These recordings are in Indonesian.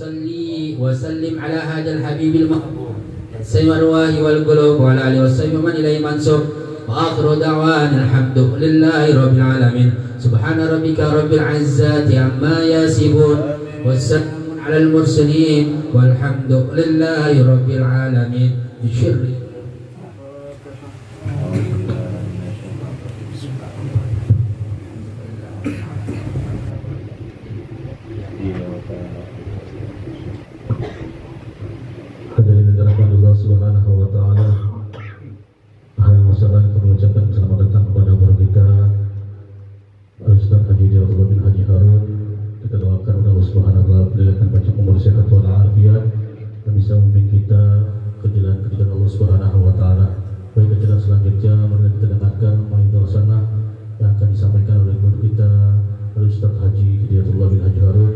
وصلي وسلم على هذا الحبيب المحبوب سيما الرواه والقلوب وعلى آله وصحبه من إليه منسوب وآخر دعوانا الحمد لله رب العالمين سبحان ربك رب العزة عما يصفون والسلام على المرسلين والحمد لله رب العالمين بشر Hadirin dirahmati Allah Subhanahu wa taala. Alhamdulillah kami ucapkan selamat datang kepada guru kita Ustaz Haji Diyatullah bin Haji Harun. Kita doakan Allah Subhanahu wa taala berikan panjang umur sehat wal afiat dan bisa memimpin kita ke jalan Allah Subhanahu wa taala. Baik, ke jalan selanjutnya mari kita dengarkan maidah sana yang akan disampaikan oleh guru kita Ustaz Haji Diyatullah bin Haji Harun.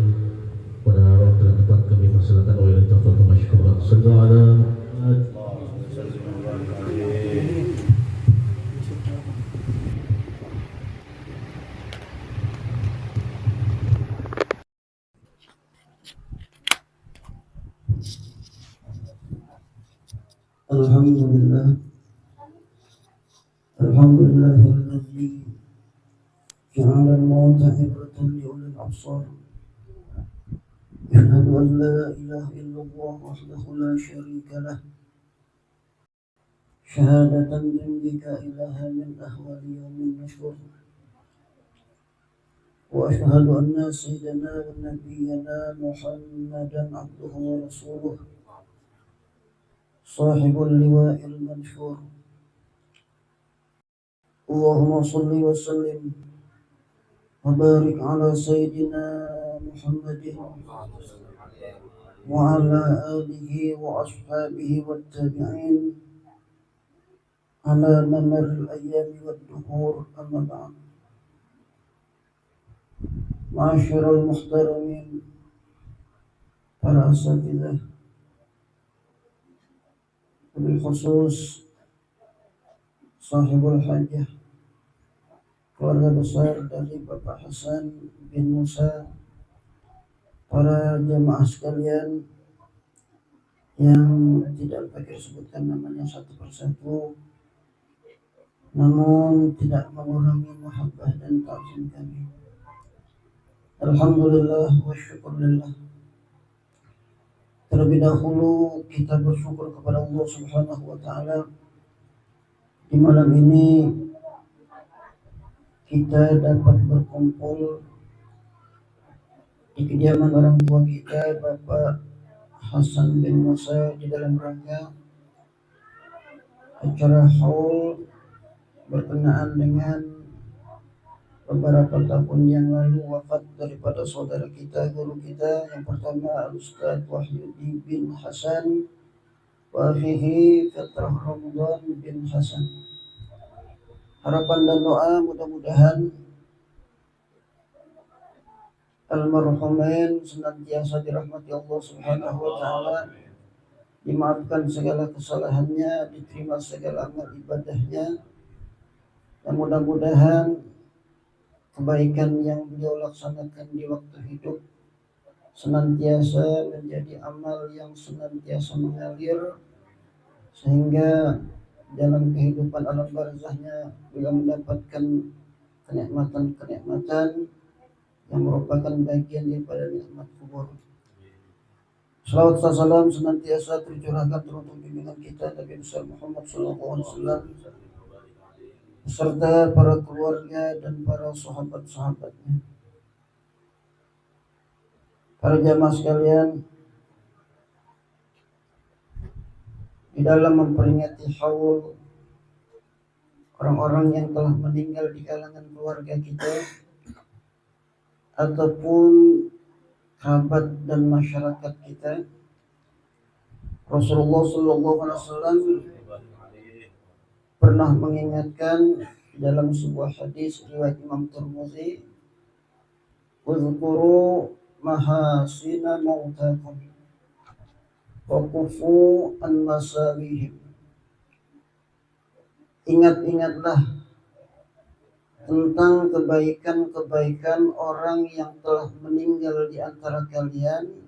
Pada waktu dan tempat kami persilakan oleh tafadhol masykuran. Sallallahu alaihi Alhamdulillah alladzi ja'ala al-mauta ibratan li ulil absar. أشهد أن لا إله إلا الله وحده لا شريك له شهادة تنجيك إلها من أهوال يوم النشور. وأشهد أن سيدنا ونبينا محمدا عبده ورسوله صاحب اللواء المنشور. اللهم صل وسلم وبارك على سيدنا محمد وعلى آله وأصحابه والتابعين على ممر الأيام والدهور. أما بعد، معاشر المحترمين para asatidzah, بالخصوص sahibul hajah, keluarga besar dari Bapak Hasan bin Musa, para jemaah sekalian yang tidak pakai sebutkan namanya satu persatu, namun tidak mengurangi mahabbah dan ta'zim kami. Alhamdulillah wa syukurillah. Terlebih dahulu kita bersyukur kepada Allah Subhanahu wa taala di malam ini kita dapat berkumpul di kediaman orang tua kita, Bapak Hasan bin Musa, di dalam rangka acara haul berkenaan dengan beberapa tahun yang lalu wafat daripada saudara kita, guru kita yang pertama, Ustaz Wahyudi bin Hasan wa akhihi Fitrah Ramadan bin Hasan. Harapan dan doa mudah-mudahan almarhumin senantiasa dirahmati Allah Subhanahu wa taala, dimaafkan segala kesalahannya, diterima segala amal ibadahnya, dan mudah-mudahan kebaikan yang beliau laksanakan di waktu hidup senantiasa menjadi amal yang senantiasa mengalir, sehingga dalam kehidupan alam barzahnya beliau mendapatkan kenikmatan-kenikmatan yang merupakan bagian daripada nikmat kubur. Salawat dan salam senantiasa tercurahkan teruntuk bimbingan kita Nabi besar Muhammad SAW beserta para keluarga dan para sahabat-sahabatnya. Para jamaah sekalian, di dalam memperingati haul orang-orang yang telah meninggal di kalangan keluarga kita ataupun kerabat dan masyarakat kita, Rasulullah SAW pernah mengingatkan dalam sebuah hadis riwayat Imam Tirmidzi, "Uzkuru mahasina mautakum wa kufu an masawihim." Ingat-ingatlah tentang kebaikan-kebaikan orang yang telah meninggal di antara kalian,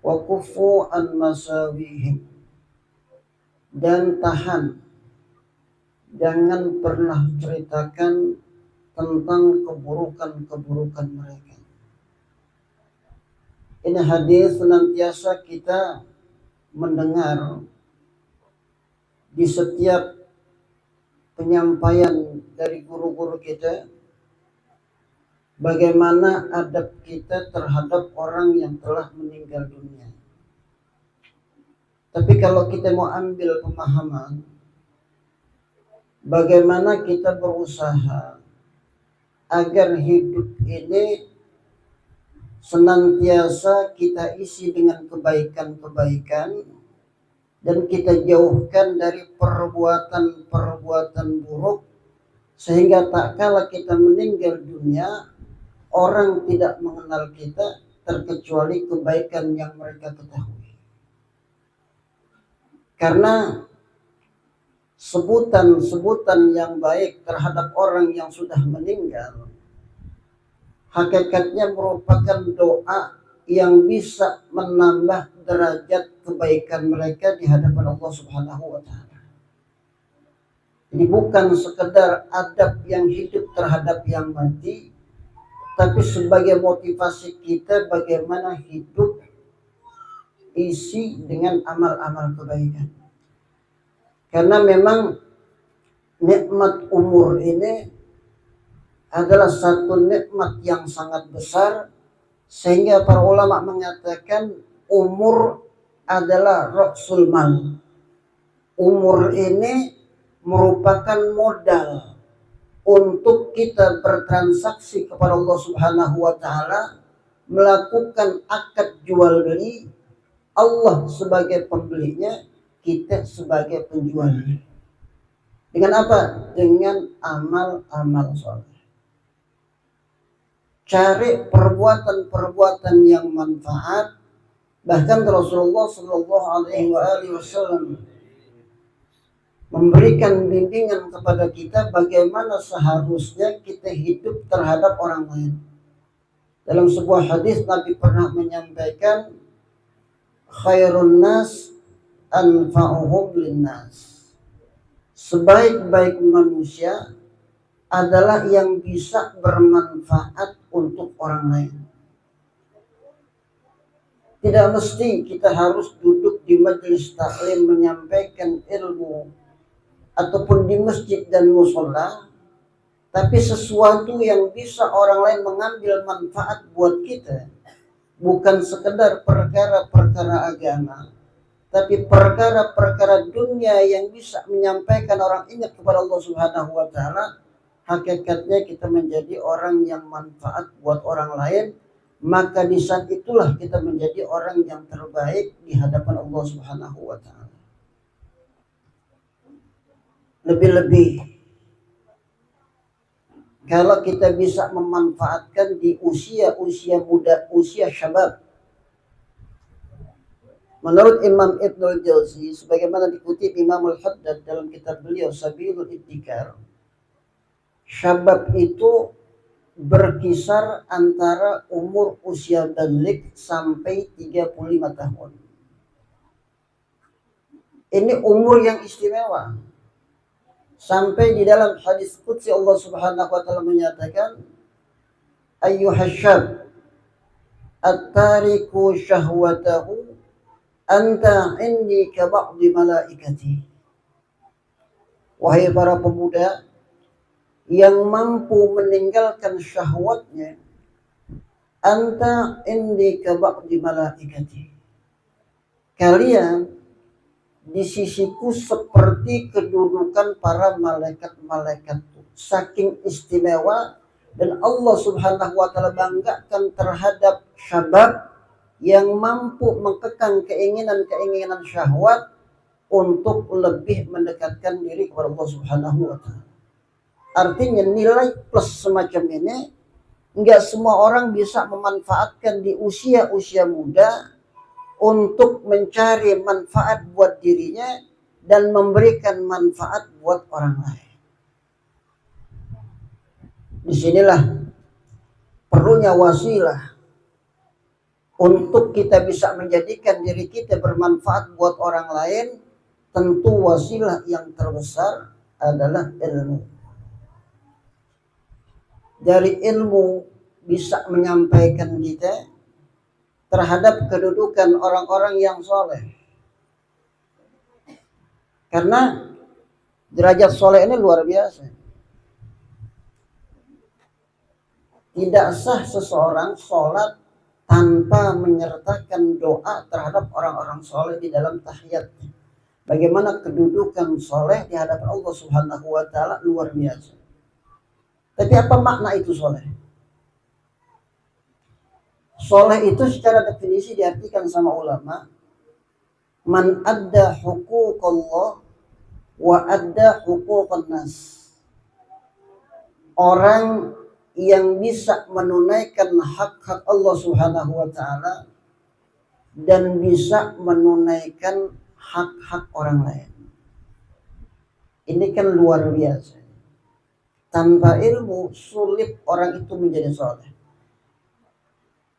wa kufu an masawihim, dan tahan, jangan pernah ceritakan tentang keburukan-keburukan mereka. Ini hadis senantiasa kita mendengar di setiap penyampaian dari guru-guru kita, bagaimana adab kita terhadap orang yang telah meninggal dunia. Tapi kalau kita mau ambil pemahaman, bagaimana kita berusaha agar hidup ini senantiasa kita isi dengan kebaikan-kebaikan dan kita jauhkan dari perbuatan-perbuatan buruk, sehingga tak kala kita meninggal dunia orang tidak mengenal kita terkecuali kebaikan yang mereka ketahui. Karena sebutan-sebutan yang baik terhadap orang yang sudah meninggal hakikatnya merupakan doa yang bisa menambah derajat kebaikan mereka di hadapan Allah Subhanahu wa taala. Ini bukan sekedar adab yang hidup terhadap yang mati, tapi sebagai motivasi kita bagaimana hidup isi dengan amal-amal kebaikan. Karena memang nikmat umur ini adalah satu nikmat yang sangat besar, sehingga para ulama mengatakan umur adalah ra'sul mal. Umur ini merupakan modal untuk kita bertransaksi kepada Allah Subhanahu wa taala, melakukan akad jual beli, Allah sebagai pembelinya, kita sebagai penjualnya. Dengan apa? Dengan amal-amal soleh. Cari perbuatan-perbuatan yang manfaat. Bahkan Rasulullah Shallallahu Alaihi Wasallam memberikan bimbingan kepada kita bagaimana seharusnya kita hidup terhadap orang lain. Dalam sebuah hadis Nabi pernah menyampaikan, khairun nas anfa'uhum linnas. Sebaik-baik manusia adalah yang bisa bermanfaat untuk orang lain. Tidak mesti kita harus duduk di majelis taklim menyampaikan ilmu ataupun di masjid dan mushola, tapi sesuatu yang bisa orang lain mengambil manfaat buat kita, bukan sekedar perkara-perkara agama, tapi perkara-perkara dunia yang bisa menyampaikan orang ingat kepada Allah Subhanahu wa taala. Hakikatnya kita menjadi orang yang manfaat buat orang lain, maka di saat itulah kita menjadi orang yang terbaik di hadapan Allah Subhanahu wa taala. Lebih-lebih kalau kita bisa memanfaatkan di usia muda, usia syabab. Menurut Imam Ibnul Jauzi, sebagaimana dikutip Imam Al-Haddad dalam kitab beliau Sabilul Ibtikar, syabab itu berkisar antara umur usia baligh sampai 35 tahun. Ini umur yang istimewa. Sampai di dalam hadis qudsi Allah Subhanahu wa taala menyatakan, ayyuhasyab at-tariku syahwatahu anta indi ka ba'di malaikati. Wahai para pemuda yang mampu meninggalkan syahwatnya, anta indi ka ba'di malaikati. Kalian di sisiku seperti kedudukan para malaikat-malaikat. Saking istimewa, dan Allah Subhanahu wa taala banggakan terhadap syabab yang mampu mengekang keinginan-keinginan syahwat untuk lebih mendekatkan diri kepada Allah Subhanahu wa taala. Artinya nilai plus semacam ini enggak semua orang bisa memanfaatkan di usia-usia muda untuk mencari manfaat buat dirinya dan memberikan manfaat buat orang lain. Disinilah perlunya wasilah untuk kita bisa menjadikan diri kita bermanfaat buat orang lain, tentu wasilah yang terbesar adalah ilmu. Dari ilmu bisa menyampaikan kita terhadap kedudukan orang-orang yang soleh. Karena derajat soleh ini luar biasa. Tidak sah seseorang sholat tanpa menyertakan doa terhadap orang-orang soleh di dalam tahiyatnya. Bagaimana kedudukan soleh di hadapan Allah Subhanahu wa Ta'ala luar biasa. Tapi apa makna itu soleh? Soleh itu secara definisi diartikan sama ulama, man adda huquqallah wa adda huquqan nas. Orang yang bisa menunaikan hak-hak Allah Subhanahu wa Ta'ala dan bisa menunaikan hak-hak orang lain. Ini kan luar biasa. Tanpa ilmu sulit orang itu menjadi soleh.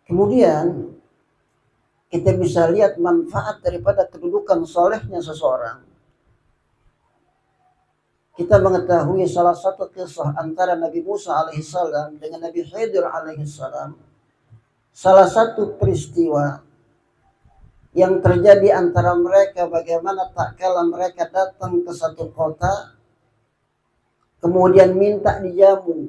Kemudian kita bisa lihat manfaat daripada kedudukan solehnya seseorang. Kita mengetahui salah satu kisah antara Nabi Musa alaihissalam dengan Nabi Khidir alaihissalam. Salah satu peristiwa yang terjadi antara mereka, bagaimana tak kala mereka datang ke satu kota, kemudian minta dijamu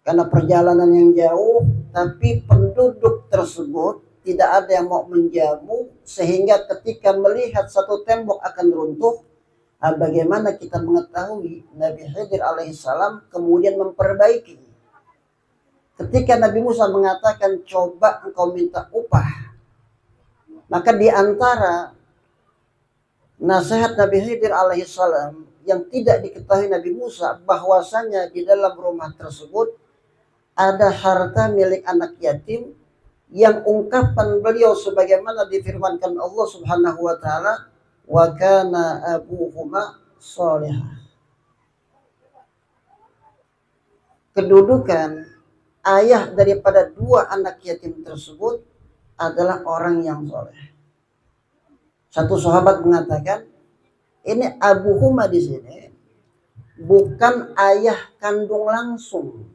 karena perjalanan yang jauh, tapi penduduk tersebut tidak ada yang mau menjamu, sehingga ketika melihat satu tembok akan runtuh, bagaimana kita mengetahui Nabi Khidir alaihissalam kemudian memperbaiki. Ketika Nabi Musa mengatakan coba engkau minta upah, maka di antara nasihat Nabi Khidir alaihissalam yang tidak diketahui Nabi Musa, bahwasanya di dalam rumah tersebut ada harta milik anak yatim, yang ungkapan beliau sebagaimana difirmankan Allah Subhanahu wa Ta'ala, wa kana abuhuma sholihah. Kedudukan ayah daripada dua anak yatim tersebut adalah orang yang soleh. Satu sahabat mengatakan, ini abuhuma di sini bukan ayah kandung langsung,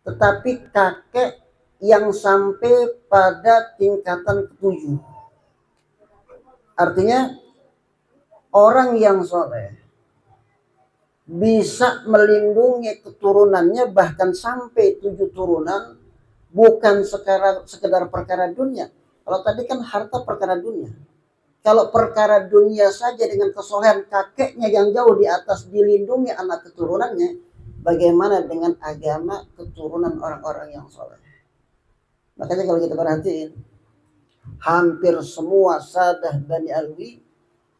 tetapi kakek yang sampai pada tingkatan ketujuh. Artinya orang yang soleh bisa melindungi keturunannya bahkan sampai 7 turunan, bukan sekedar perkara dunia. Kalau tadi kan harta perkara dunia. Kalau perkara dunia saja dengan kesolehan kakeknya yang jauh di atas dilindungi anak keturunannya, bagaimana dengan agama keturunan orang-orang yang soleh? Makanya kalau kita perhatiin, hampir semua sadah Bani Alwi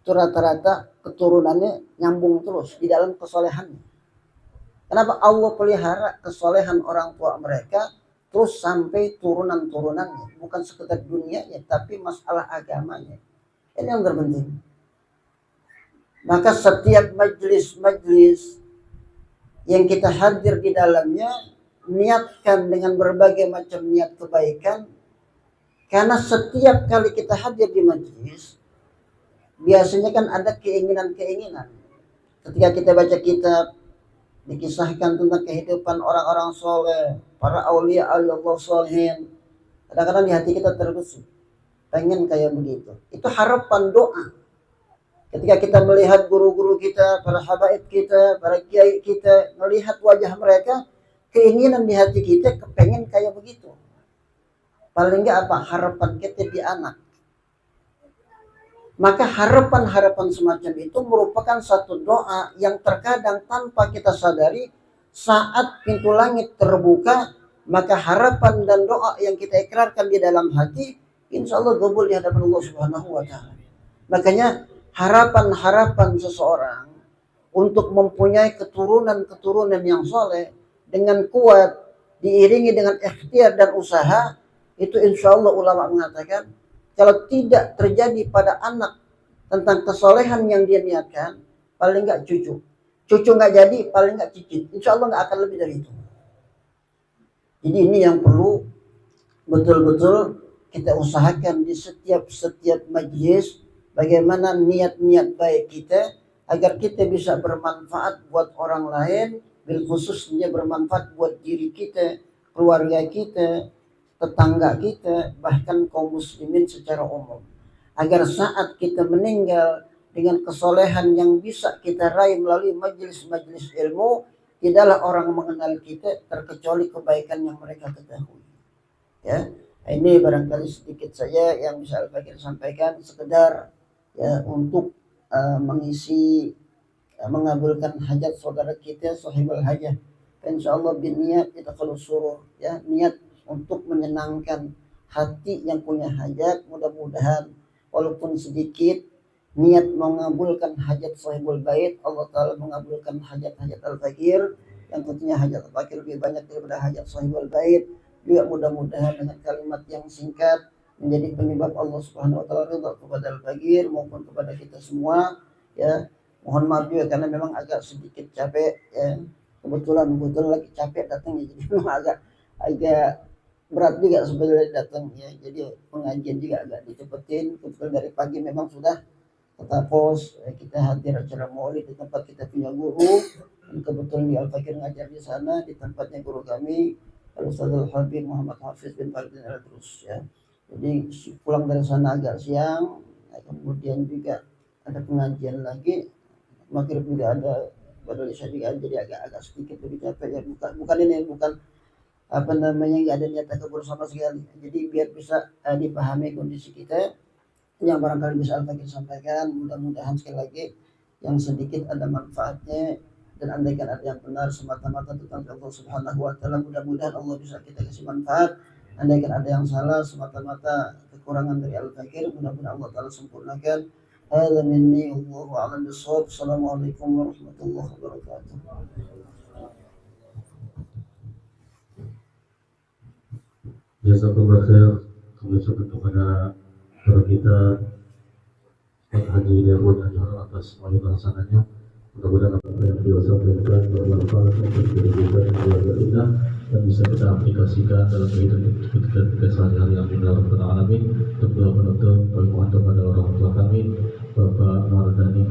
itu rata-rata keturunannya nyambung terus di dalam kesolehannya. Kenapa? Allah pelihara kesolehan orang tua mereka terus sampai turunan-turunannya, bukan sekedar dunianya tapi masalah agamanya. Ini yang terpenting. Maka setiap majlis-majlis yang kita hadir di dalamnya, niatkan dengan berbagai macam niat kebaikan. Karena setiap kali kita hadir di majlis, biasanya kan ada keinginan-keinginan. Ketika kita baca kitab, dikisahkan tentang kehidupan orang-orang soleh, para aulia Allah solihin. Kadang-kadang di hati kita terbesit, pengen kayak begitu. Itu harapan doa. Ketika kita melihat guru-guru kita, para habaib kita, para kiai kita, melihat wajah mereka, keinginan di hati kita kepengen kayak begitu. Paling enggak apa? Harapan kita di anak. Maka harapan-harapan semacam itu merupakan satu doa yang terkadang tanpa kita sadari, saat pintu langit terbuka, maka harapan dan doa yang kita ikrarkan di dalam hati, insya Allah gabul di hadapan Allah Subhanahu wa Ta'ala. Makanya harapan-harapan seseorang untuk mempunyai keturunan-keturunan yang soleh dengan kuat, diiringi dengan ikhtiar dan usaha, itu insya Allah ulama mengatakan, kalau tidak terjadi pada anak tentang kesolehan yang dia niatkan, paling enggak cucu. Cucu enggak jadi, paling enggak cicit. Insya Allah enggak akan lebih dari itu. Jadi ini yang perlu betul-betul kita usahakan di setiap majlis bagaimana niat-niat baik kita agar kita bisa bermanfaat buat orang lain, bil khususnya bermanfaat buat diri kita, keluarga kita, tetangga kita, bahkan kaum muslimin secara umum. Agar saat kita meninggal dengan kesolehan yang bisa kita raih melalui majelis-majelis ilmu, tidaklah orang mengenal kita terkecuali kebaikan yang mereka ketahui. Ya, ini barangkali sedikit saja yang bisa Al-Fakir sampaikan, sekedar ya untuk mengisi mengabulkan hajat saudara kita sahibul hajat. Insyaallah niat kita kalau suruh ya, niat untuk menyenangkan hati yang punya hajat, mudah-mudahan walaupun sedikit niat mengabulkan hajat sahibul bait, Allah Ta'ala mengabulkan hajat-hajat Al-Fakir yang tentunya hajat Al-Fakir lebih banyak daripada hajat sahibul bait. Juga mudah-mudahan dengan kalimat yang singkat menjadi penyebab Allah Subhanahu wa taala ridha kepada Al-Fakir maupun kepada kita semua ya. Mohon maaf juga karena memang agak sedikit capek ya. Kebetulan lagi capek datang ya, jadi memang agak berat juga sebenarnya datang ya. Jadi pengajian juga agak dicepetin. Kebetulan dari pagi memang sudah kata pos kita hadir acara maulid di tempat kita punya guru, dan kebetulan di Al-Fakir ngajar di sana di tempatnya guru kami Al-Ustadzul Habib Muhammad Hafiz bin Fardin Al-Drus ya. Jadi pulang dari sana agak siang, kemudian juga ada pengajian lagi, maghrib juga ada badal isya juga, jadi agak sedikit lebih capek ya. Bukan apa namanya, nggak ada niat takabur sama sekali. Jadi biar bisa dipahami kondisi kita yang barangkali bisa Al-Fakir sampaikan, mudah-mudahan sekali lagi yang sedikit ada manfaatnya, dan andaikan ada yang benar semata-mata tentang Allah Subhanahu wa taala, mudah-mudahan Allah bisa kita kasih manfaat. Andaikan ada yang salah semata-mata kekurangan dari Al-Fakir, mudah-mudahan Allah taala sempurnakan. Hadza minni wallahu a'lam bissawab. Assalamualaikum warahmatullahi wabarakatuh. Jazakallah khair. Kami ucapkan kepada para kita Pak Haji Darul Hajar atas wajib hasanahnya. Mudah-mudahan apa yang beliau sampaikan bermanfaat untuk diri kita dan keluarga kita dan bisa kita aplikasikan dalam kehidupan kita sehari-hari. Amin ya rabbal alamin. Untuk doa penutup, kami mohon kepada orang tua kami, Bapak Mardani.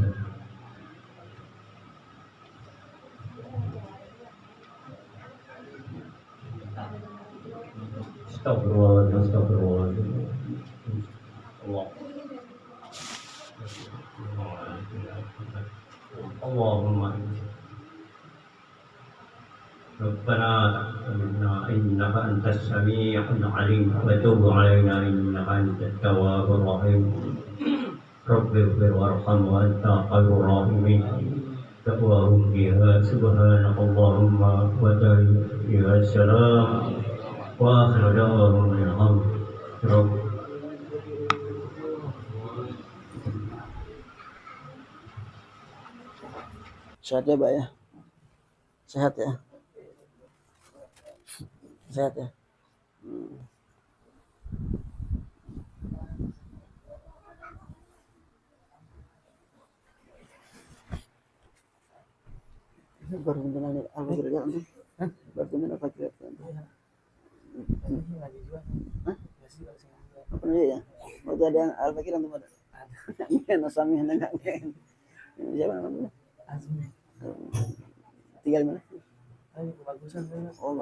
Astagfirullah. Allahumma Rabbana taqabbal innaka antas sami'ul 'alim wa tub 'alaina innaka antat tawwabur rahim. Rabbighfir warham wa anta khairur rahimin. Taqwahum fiha subhanakallahumma wa ta'ala salam wa akhiru da'wahum alhamdulillah. Sehat ya, Pak ya? Sehat ya? Sehat ya? Baru mengenal Al-Fakir ya? Baru mengenal Al-Fakir ya? Apa namanya ya? Waktu ada yang Al-Fakir atau ada? Ada. Nasami hendak siapa namanya? Azmi. Tinggal di mana? Oh,